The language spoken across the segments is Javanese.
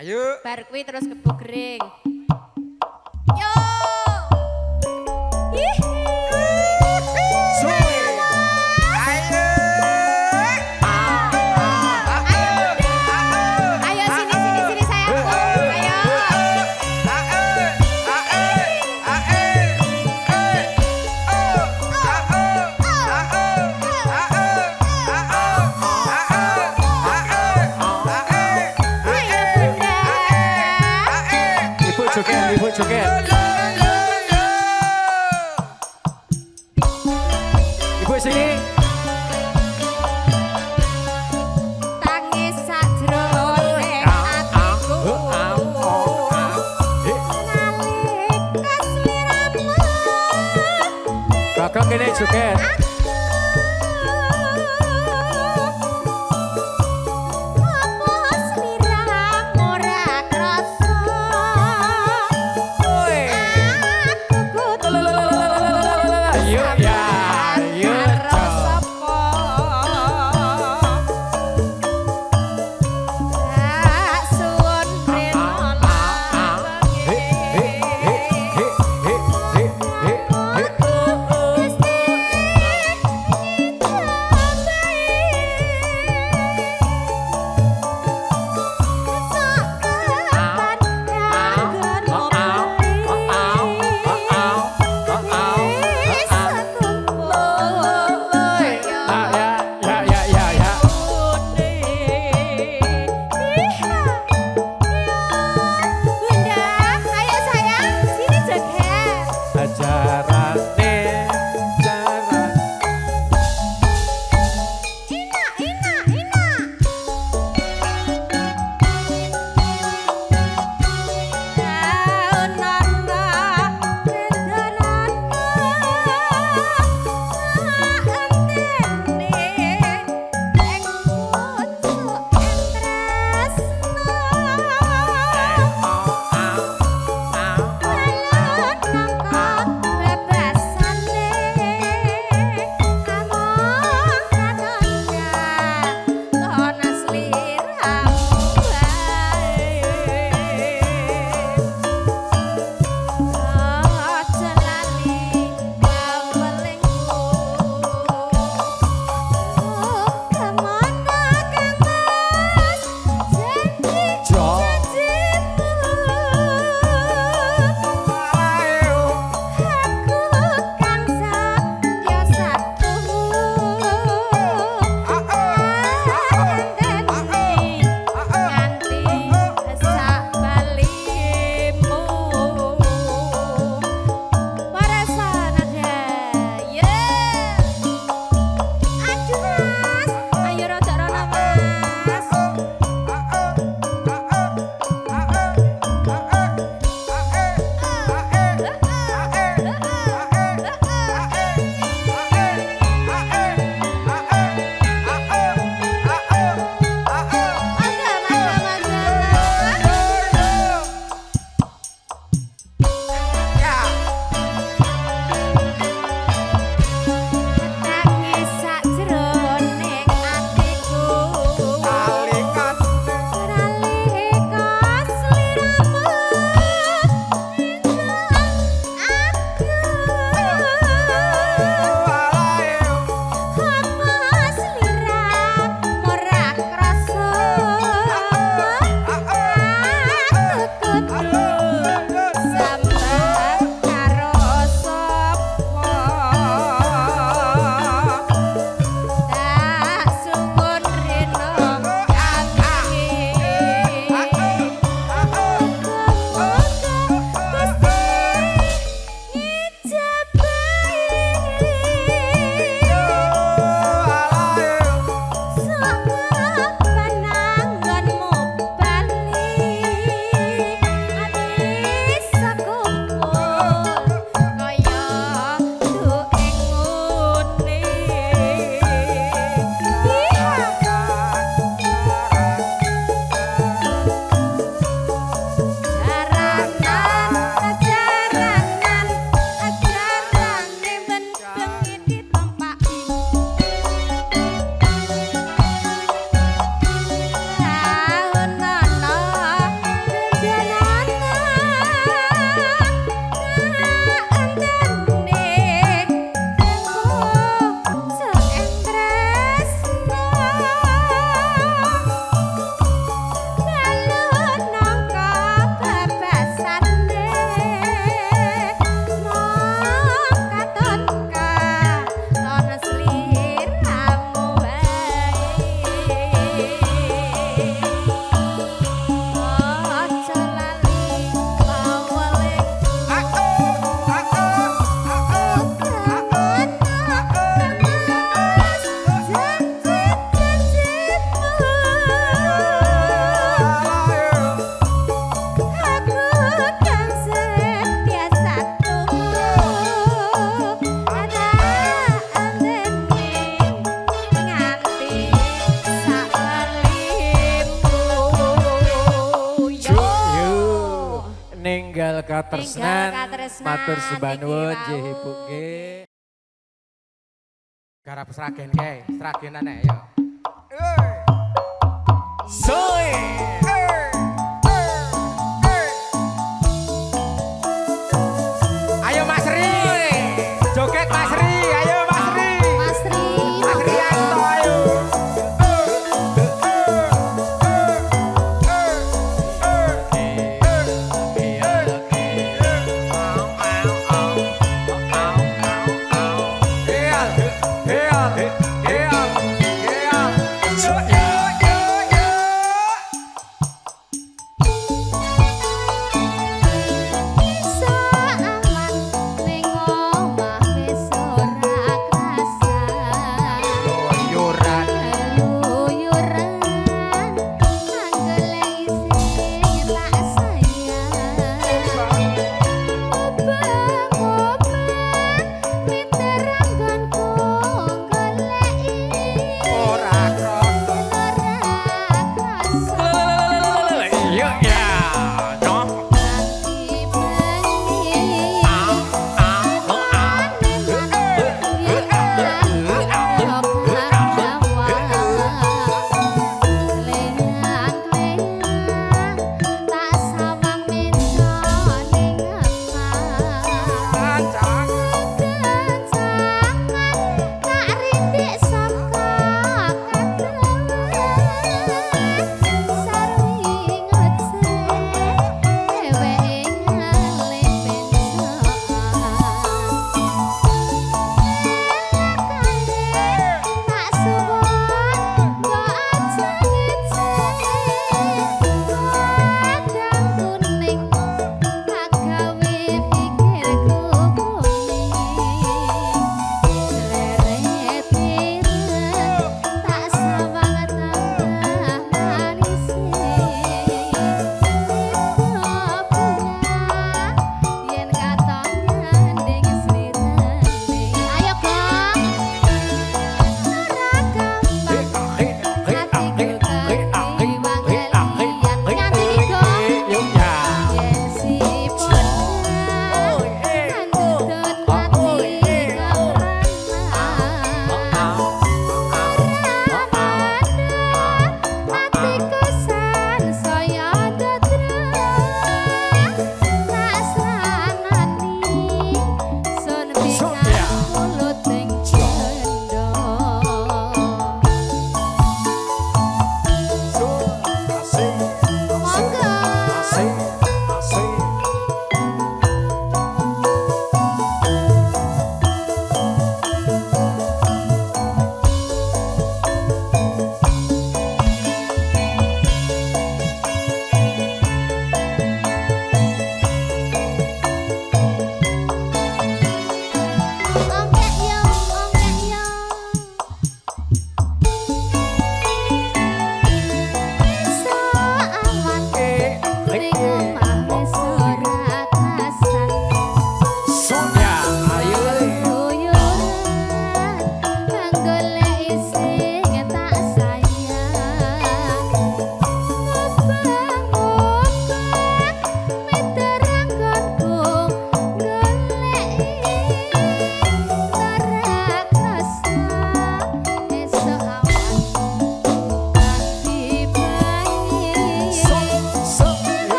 Ayo. Bar kuwi terus gebuk gering. Yo. Ayo sini sayangku. Ayo. Ibu joget. Ibu sini. Tangis sajrone atiku. Nalik kaswiramu. Kakak kene joget. Enggal katresnan, katresnan, matur sembah nuwun niki nggih wau. Ibu nggih. Garap sragen kae, sragenan ae yo. Soe. Ayo Mas Ri. Joget Mas Ri, ayo Mas Ri. Mas Ri, Mas Rianto ayo.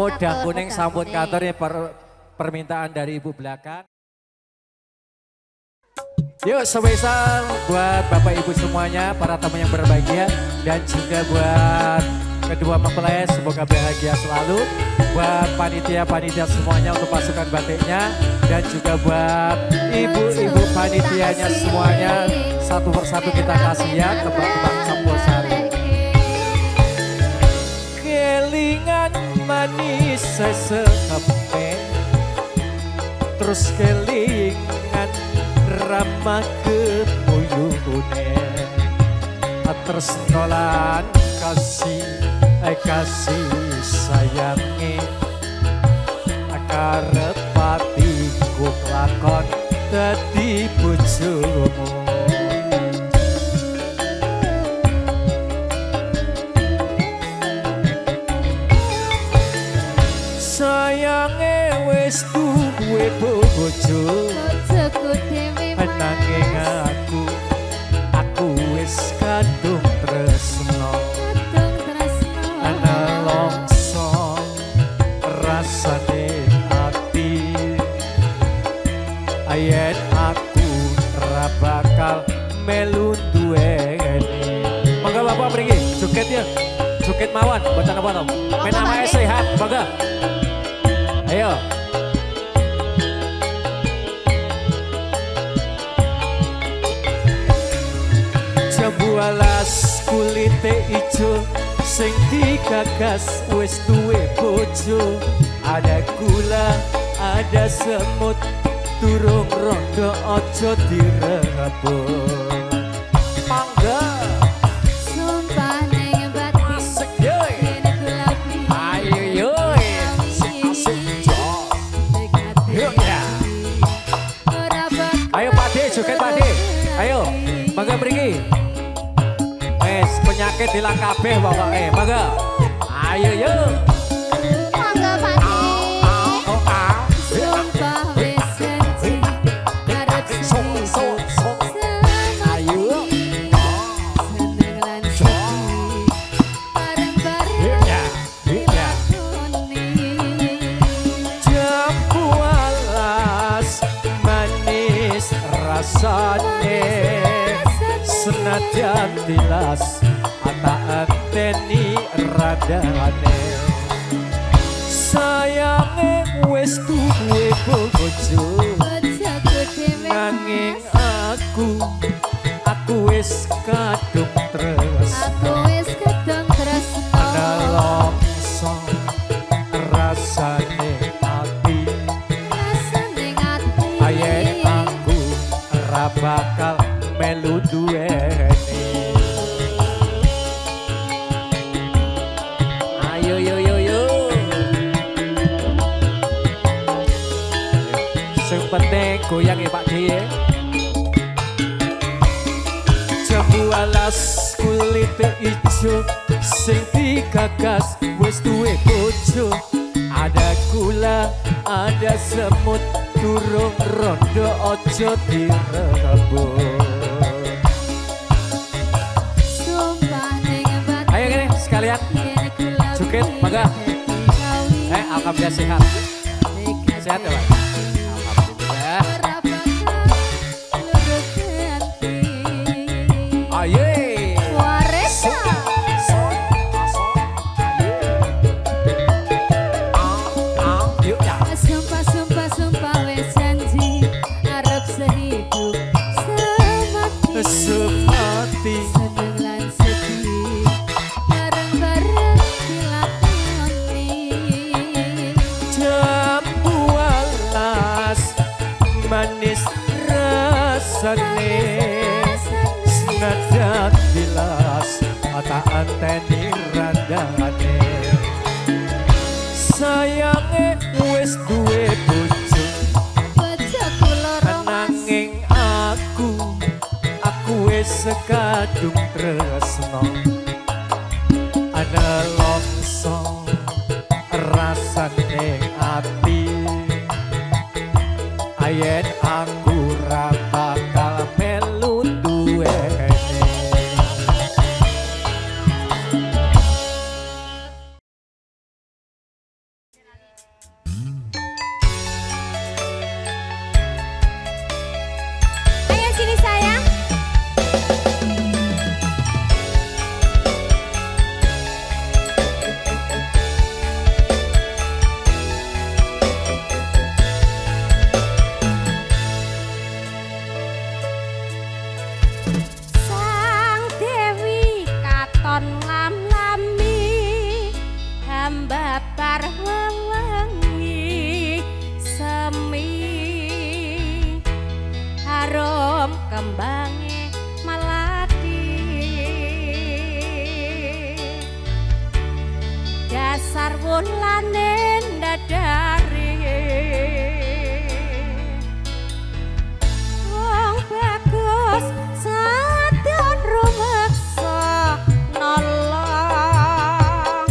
podang kuning sambut kantor ini permintaan dari ibu belakang. Yuk spesial buat bapak ibu semuanya, para tamu yang berbahagia. Dan juga buat kedua mempelai semoga bahagia selalu. Buat panitia-panitia semuanya untuk pasukan batiknya. Dan juga buat ibu-ibu panitianya semuanya. Satu persatu kita kasih ya tebak-tebak campur sari. Kelingan manis sesekepe, terus kelingan ramah kepuyune, terus nolan kasih sayangi, karepati ku lakon dadi bojomu. Sayange wis duwe bojo, nanging aku wis kadung tresno, ana longso rasane ati, ayen aku ra bakal melu duweni. Mangga bapak mriki joget ya, joget mawon bocah apa to, men amake sehat mangga. Ayo. Jambu alas kulite ijo sing digagas wis duwe bojo. Ada gula, ada semut, durung rondo ojo direbut. Mangga. Sumpah ning batin Asik yoi. yen kulapi. Ayo yoi. Asik jo. Yuk ya. Ayo Pak De, joget Pak De. Ayo, mangga mriki. Penyakit hilang kabeh pokoknya, mangga. Ayo yuk. Mangga pati. Sumpah wis janji arep Ayo. seneng lan sedih bareng-bareng Ya. dilakoni. Jambu alas manis rasane, senajan tilas ata anteni radane. Sayange wis duwe bojo, Bojoku dhewe nanging aku wis kadung tresno. aku wis kadung tresno. Ana longso rasane ati, Rasane ngati. ayen aku ra bakal melu duweni. Ayo yo yo yo. Sing penting goyang ya Pak D. Jambu alas kulite ijo sing digagas wis duwe bojo. Ada gula, ada semut, durung rondo ojo direbut. Sumpah ning batin Ayo gini sekalian yen kulapi. joget, mangga. Alhamdulillah sehat. Sehat ya Pak? Alhamdulillah. Ayo. Waresa. Yuk ya. Sumpah wis janji arep sehidup semati. Semati. Seneng lan sedih bareng-bareng dilakoni. Jambu alas manis rasane, senajan tilas ata anteni radane. Sayange wis duwe bojo, Bojoku loro nanging aku wis kadung tresno. Ana longso rasane ati, ayen aku ra bakal melu duweni. ngidum kembange melati dasar wulane ndadari wong bagus sadyan rumeksa nolong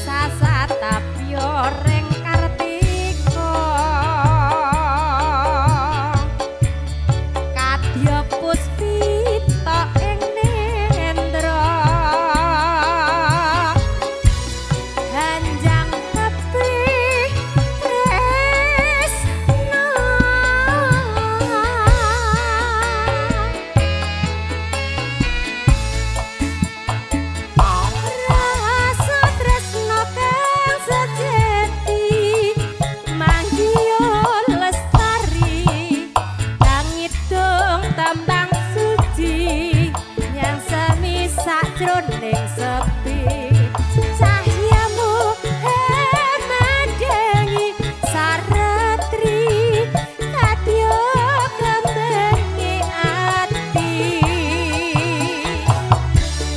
sasatapyo ring kartika kadya puspita ing nendra hanjang tepi tresna rasa tresna kang sejati manggiyul lestari kang ngidung tembang suci yang semi sakjroning sepi cahyamu hemadengi saratri kadya kembengi ati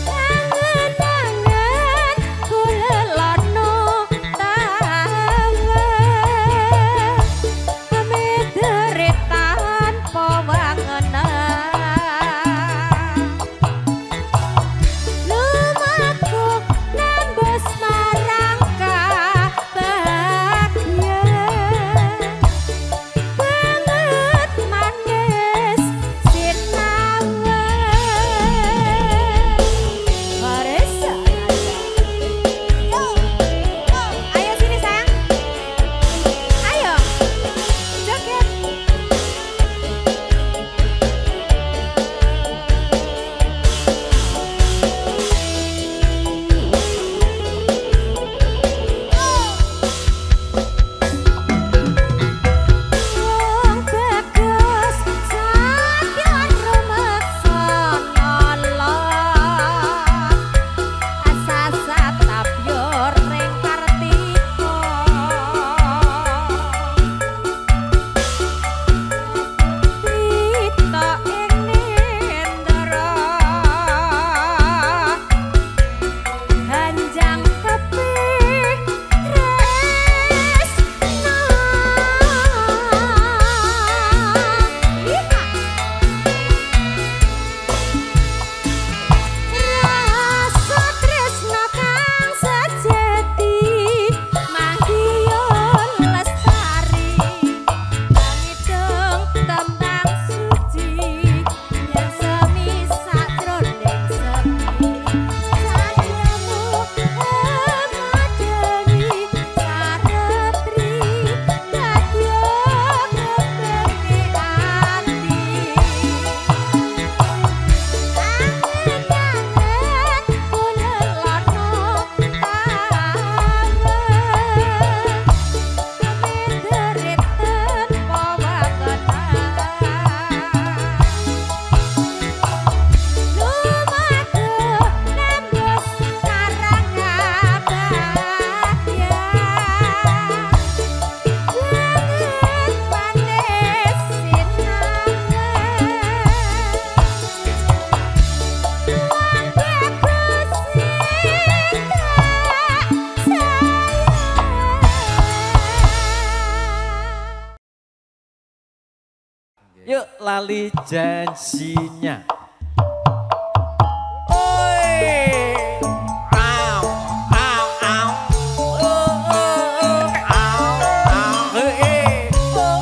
angen-angen kulelana tawa kemederit tanpa wangenan lumaku nembus marang kabagyan banget manis sinawen Marisa ayo sini sayang ayo joget wong bagus sadyan rumeksa nolong asasatapyo ring kartika pita ing nendra hanjang kepi tresna rasa tresna kang sejati manggiyul lestari kang ngidung tembang suci yang semi sakjroning sepi cahyamu hemadengi saratri kadya kembengi ati angen-angen kulelana tawa kemederit tanpa wangenan lumaku nembus marang kabagyan banget manis sinawen wong bagus sing tak sayang Yuk lali janjinya. Oi. Au, au, au. Oh, oh, oh. Au, au. Eh. Oh, oh,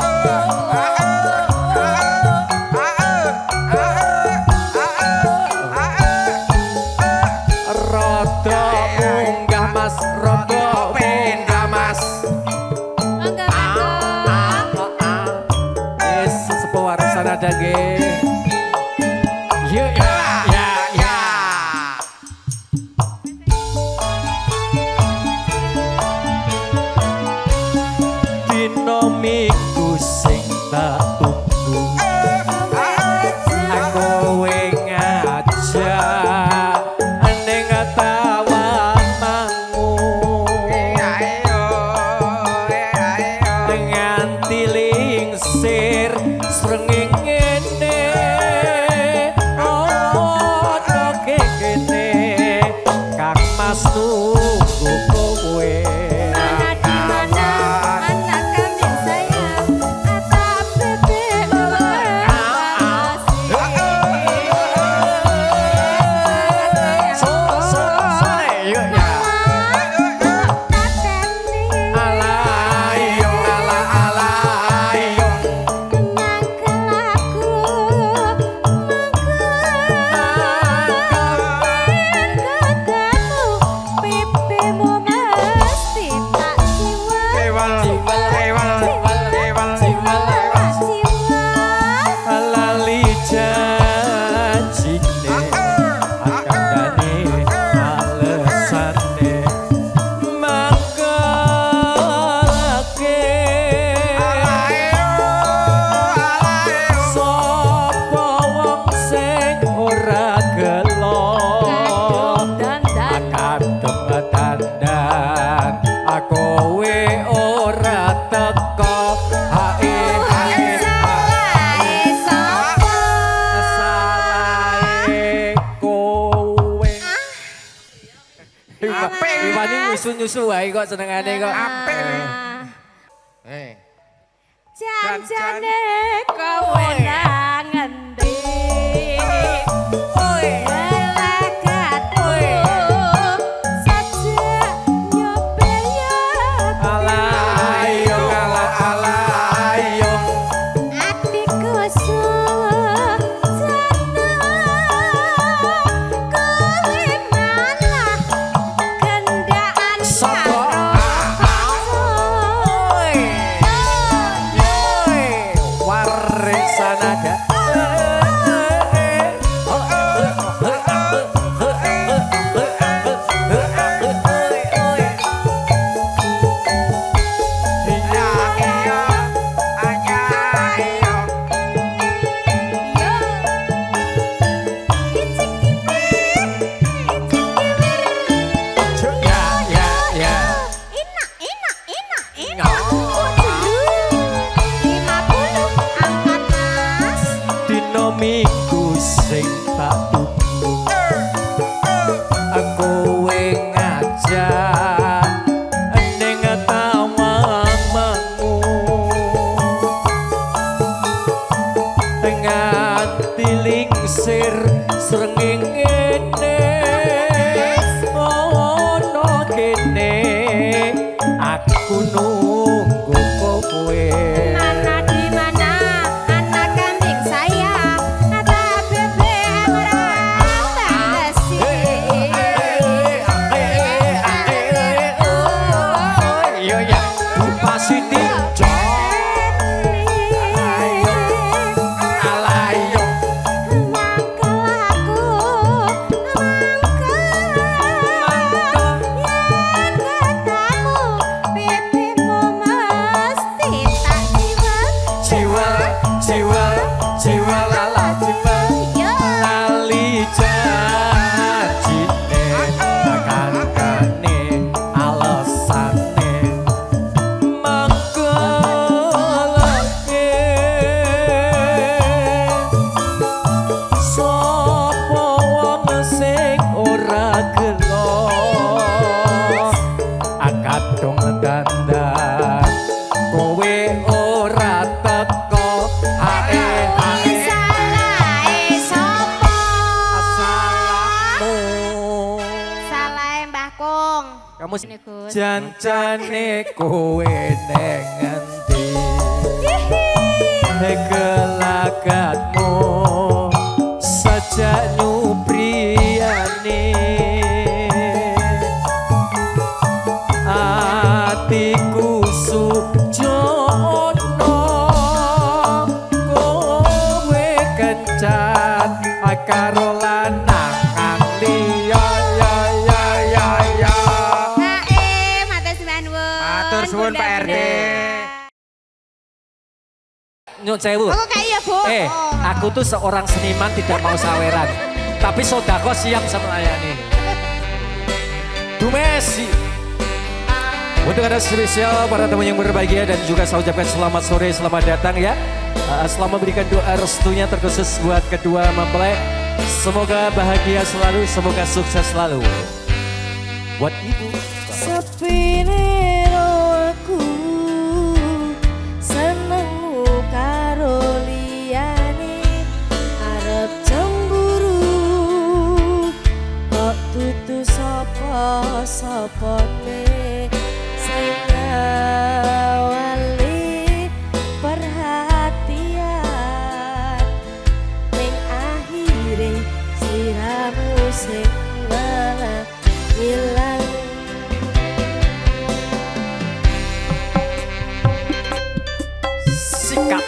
oh. Rodo munggah mas, rodo munggah mas. mangga mangga Yes, sesepuh warisan ada ge. Yuk ya, ya, ya. Dino minggu sing tak tunggu. Aku ngajak ning tawa mangu. Dengan tiling sir srengenge nyusu-nyusu wae kok senengane kok. Apik nih. Janjane kowe nang endi? Lagatu sajak nyoba ya. Alayong alayong Atiku suwun kowe malah kendaan Sanada minggu sing tak tunggu aku ngajak ning tamanmu dengan tilingsir srengenge ono kene aku nunggu kowe. Jancane kowe neng endi gelagatmu sajak nyupriyane atiku sujono kowe kencan karo lanang liya suwun Pak RT. Nyun sewu. Aku kayak ya, Bu. Aku tuh seorang seniman tidak mau saweran. Tapi sodako siap melayani. Bu Messi. Untuk Anda spesial para teman yang berbahagia dan juga saya ucapkan selamat sore, selamat datang ya. Selamat berikan doa restunya terkhusus buat kedua mempelai. Semoga bahagia selalu, semoga sukses selalu. Buat ibu. Sepi aku senengmu karo liyane arep cemburu kok tutu sapa-sapane sing ngawali perhatian ning akhire siramu sing malah ilang. Sikap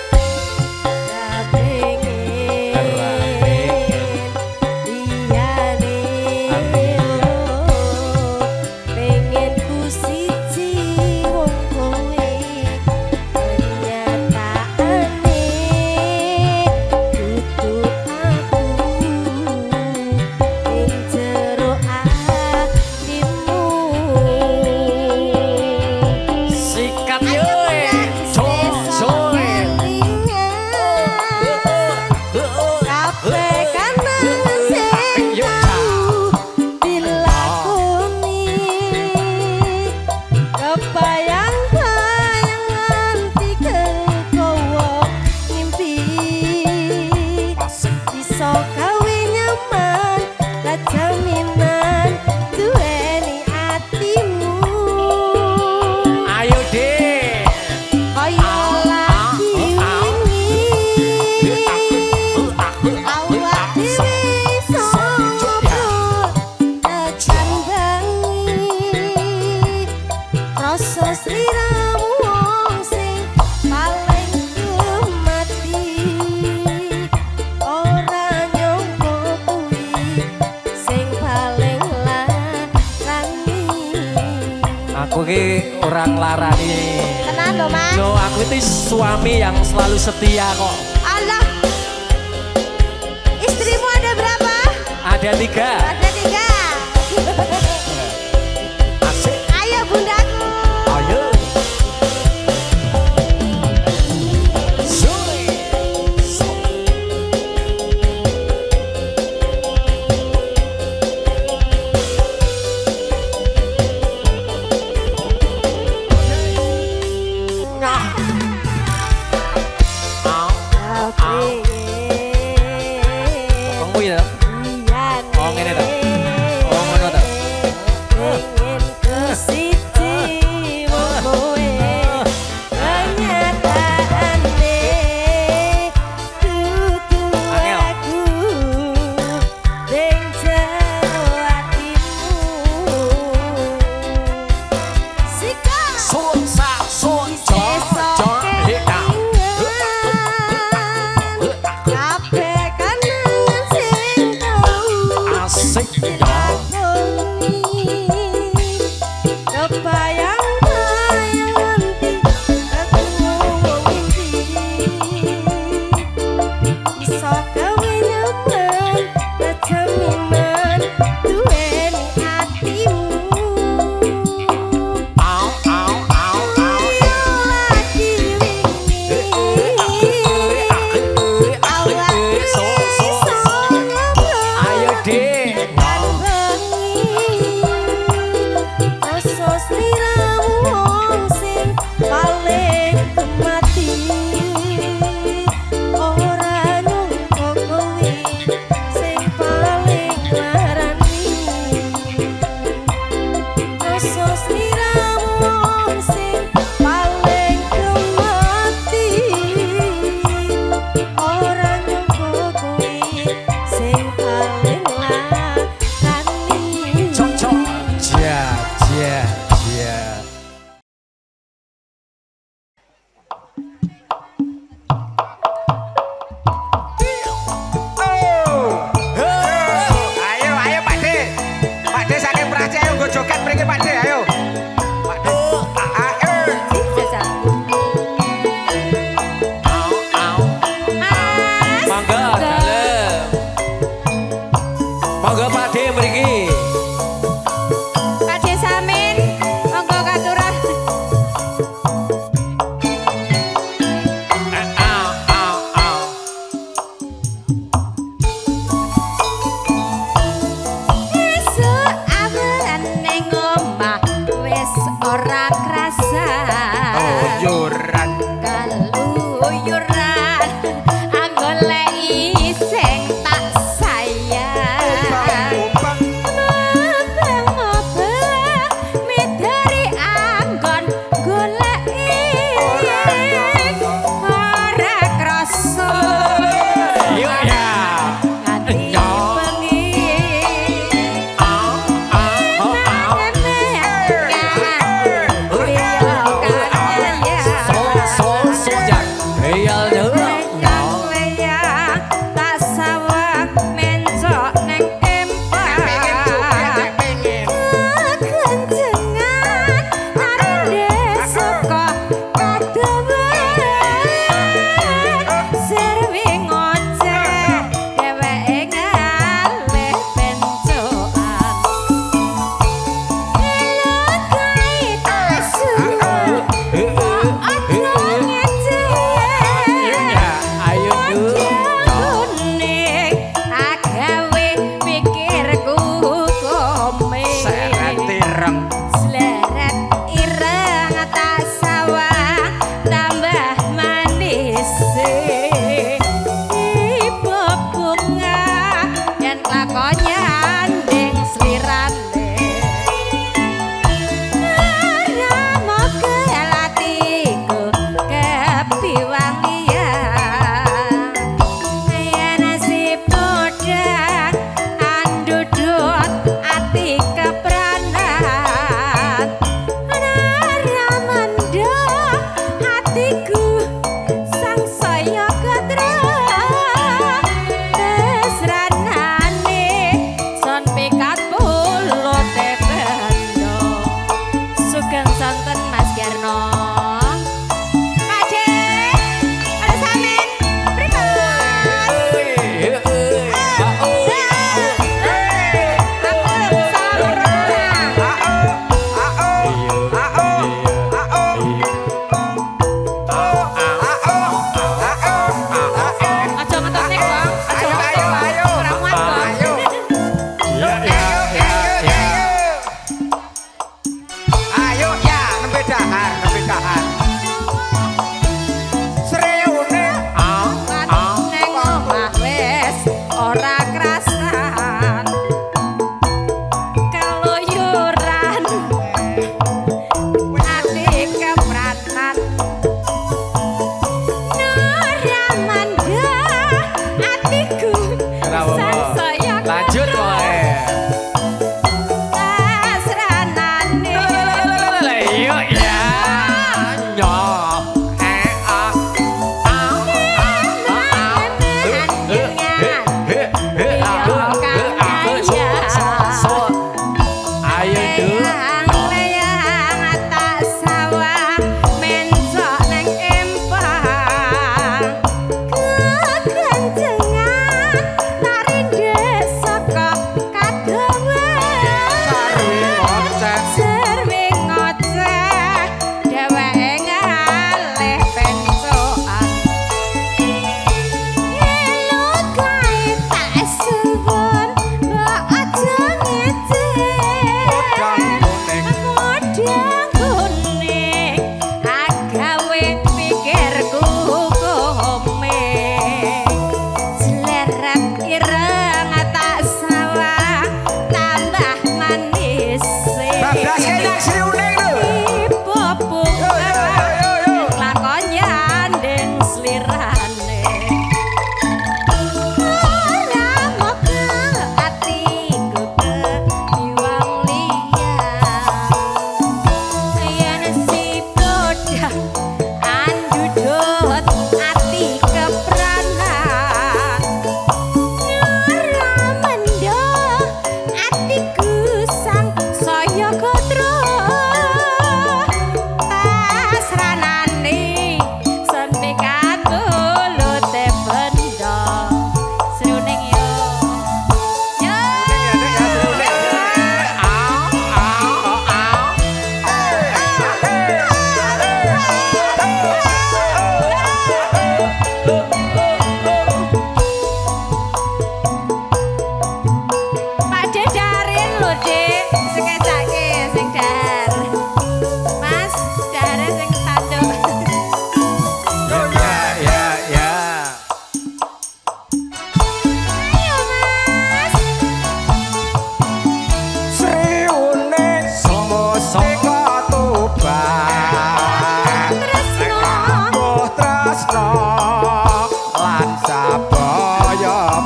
Di ki orang larani. Tenan lho, Mas. Loh, aku itu suami yang selalu setia kok. Allah. Istrimu ada berapa? Ada 3. Ada 3. Asik. Ayo bundaku. Ayo.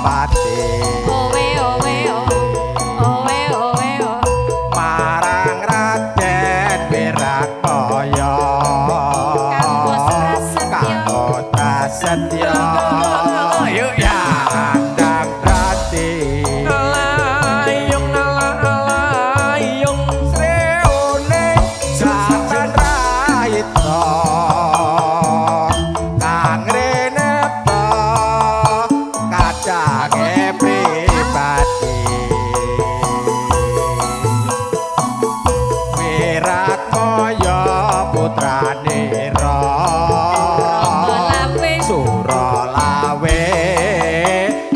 pati owe owe owe owe marang Raden Wirakaya kanggo prasetya ayo ya andang prati alayung alayung sreone jajan raita kang rene kacange pribadi Wirakaya putrane Suralawe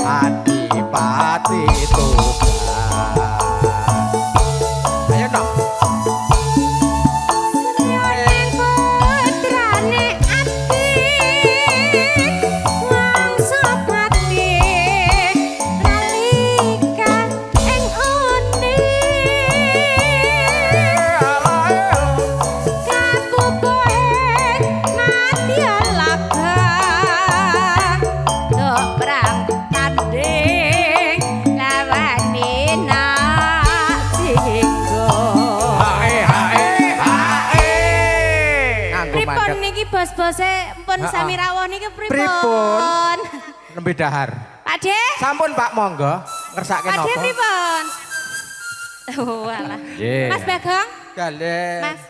Adipati Tugas ayo dong bos-bose pun sami rawuh niki pripun? Nembe dahar. Pakde? Sampun Pak monggo ngersake napa? Pakde pripun? Oh alah. Mas Bagong? Galen. Mas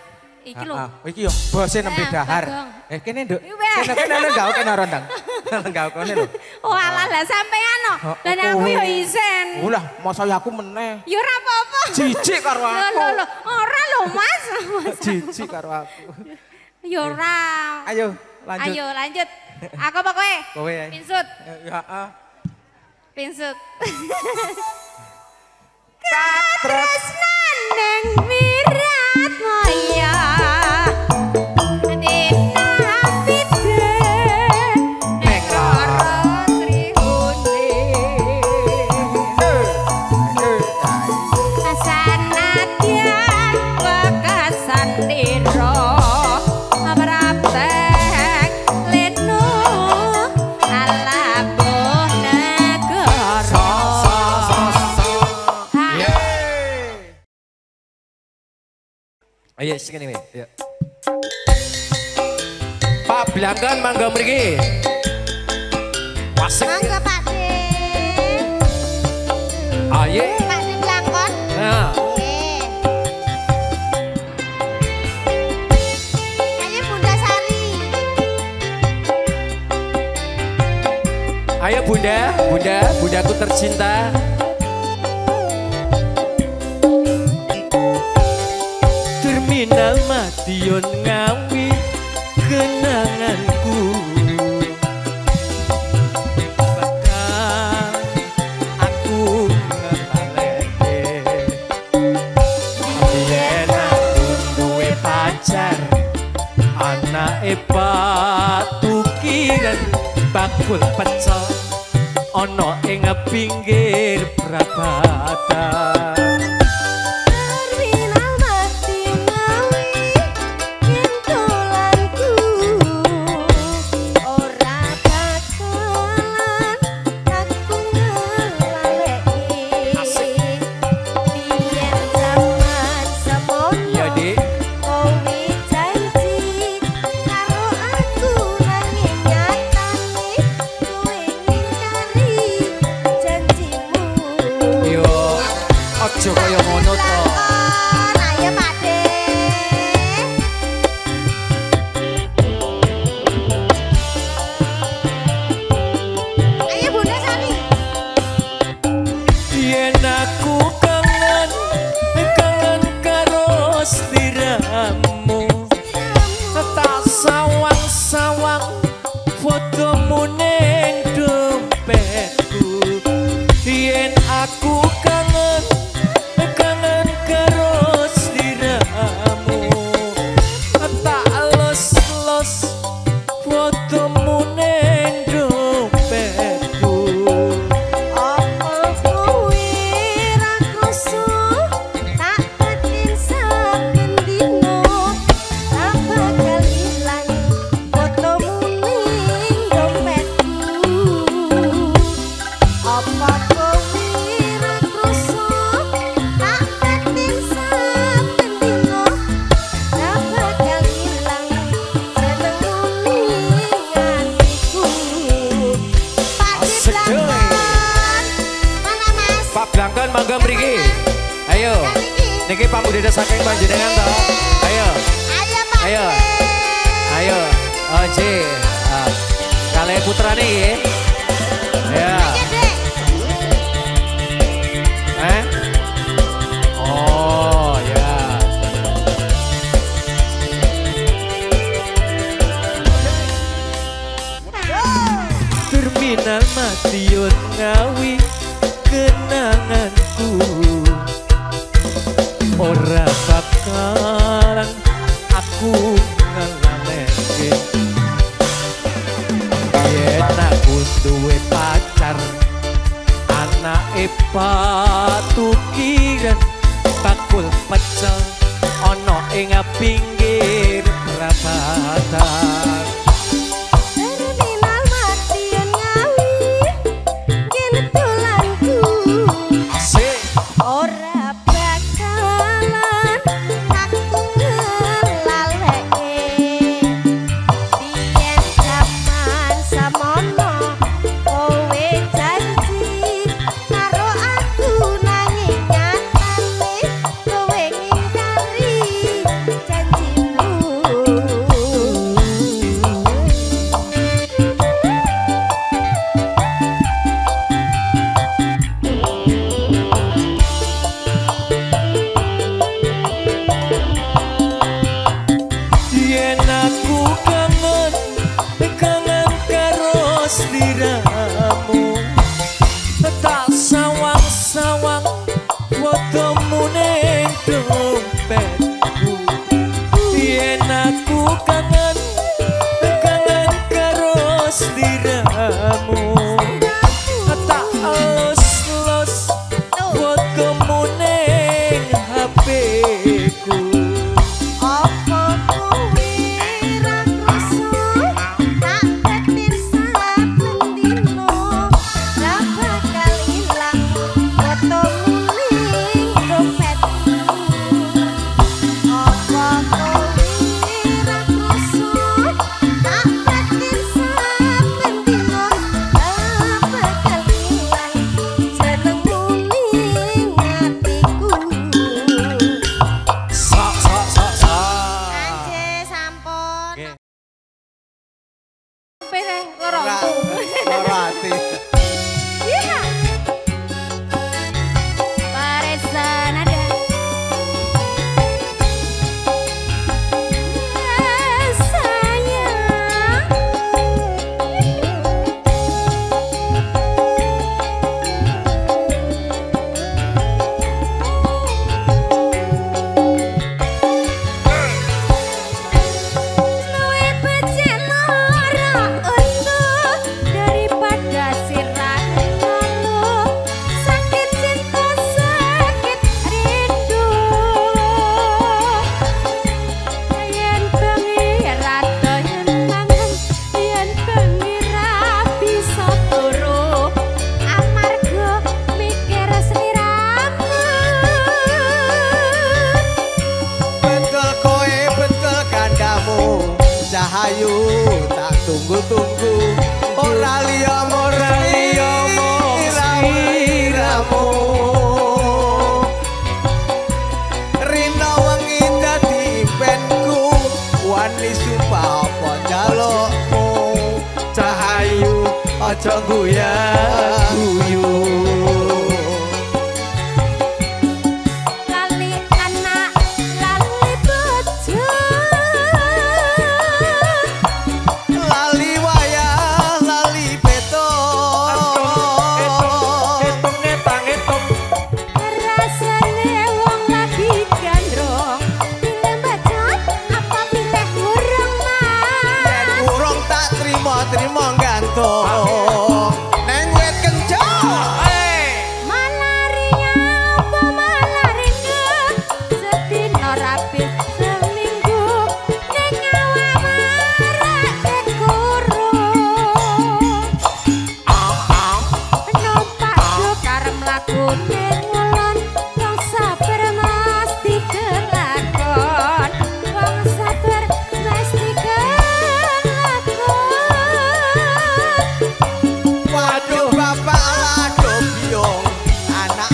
iki lho. Iki yo bose nembe dahar. Kene Nduk. Kene lenggah kene rondang. Lenggah kene lho. Oh alah lah sampean no. Lah aku yo isen. Ulah masa aku meneh. Ya ora apa-apa. Jijik karo aku. Lho ora lho Mas. Jijik karo aku. Ya ora. Ayo lanjut. Ayo lanjut. Aku apa kowe? Kowe ya. Pinsut. Ya heeh. Pinsut. Katresnan nang Wirat Maya. Ayo segini weh. Ayo. Pak Blangkon mangga mriki. Wasik. Mangga Pak De. Ayo. Pak De Blangkon. Nah. Ayo Bunda Sari. Ayo bundaku tercinta. Terminal Madiun Ngawi kenanganku bakal aku ngelaleke yen aku duwe pacar anake patukiran bakul pecel ana ing pinggir prabatan. Ojo kaya ngono to. Ayo Pak De. Ayo Bunda Sari. Yen aku kangen karo sliramu. Tak sawang-sawang fotomu ning dompetku. Yen aku kangen karo sliramu. Tak los-los fotomu ning dompetku. Apa kowe ra krasa tak pating saben dino tak bakal ilang fotomu ning dompetku. Apa Pak Blangkon mangga mriki. Ayo. Niki pamudhita saking panjenengan to. Ayo. Ayo. Ayo. Oji. Kalih putrane nggih. Ya. Oh, ya. Terminal Madiun Ngawi kenanganku ora bakalan aku ngelaleke yen aku duwe pacar anake patukiran bakul pecel ana ing pinggir perapatan. Waduh bapak, waduh biong, anak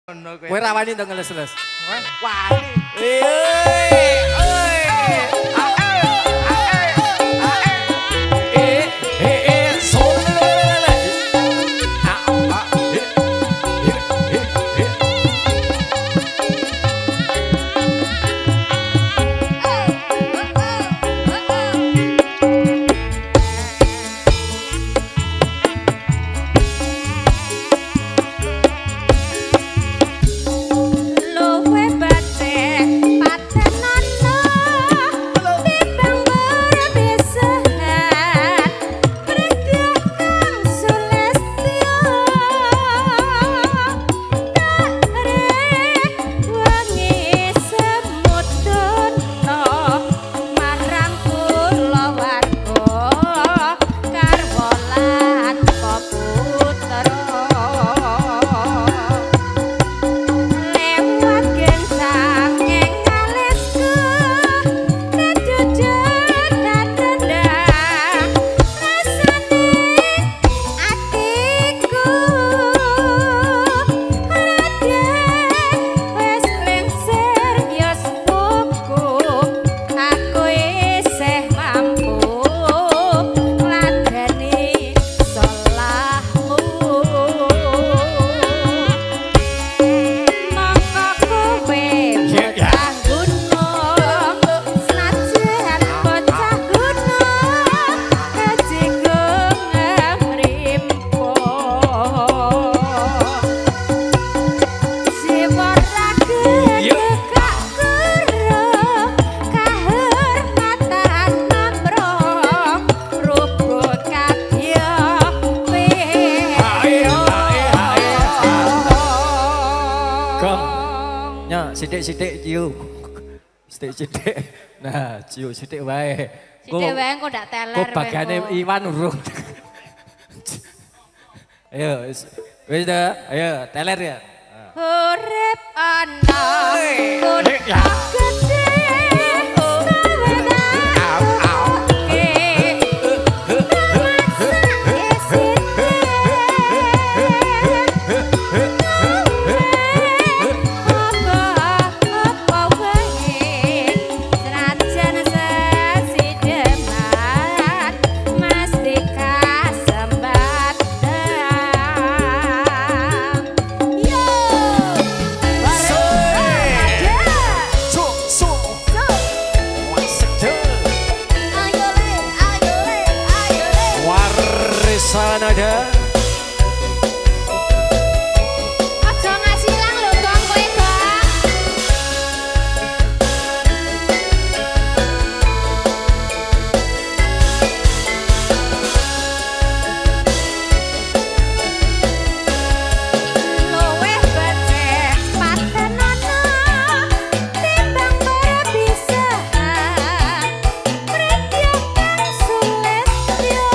Kowe ra wani to ngeles-les. Wani. Sidik-sidik ciu. Sidik-sidik. Nah, ciu sidik wae. Sidik wae kok ndak teler. Kok bagane Iwan urung. Ayo, wis dah. Ayo, teler ya. Urip ana kudu gede. Sanada. Aja ngasilang lho Gong kowe Gong. Luwih becik patenana timbang berpisahan. Pritya kang sulestya.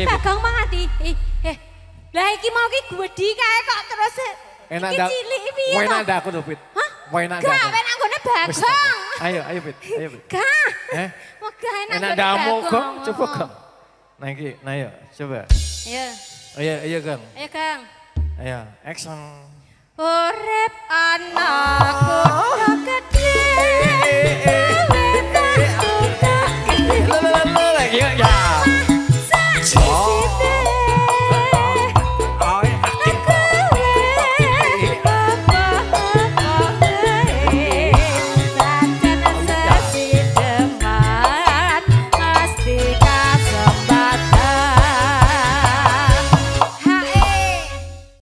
Kakang mangati. Lah iki mau ki gwedi kae kok terus enak iki ndak? cilik piye? Enak ndak aku lho, Pit? Hah? Enak ndak? Gak enak nggone Bagong. Ayo, Pit. Ayo, Pit. Gak. Megah enak ndak nggone mau Bagong. kok? Coba, Kang. Nah iki, nah ayo, coba. Ayo. Ayo, Kang. Ayo, Kang. Ayo, action. Urip anakku gede.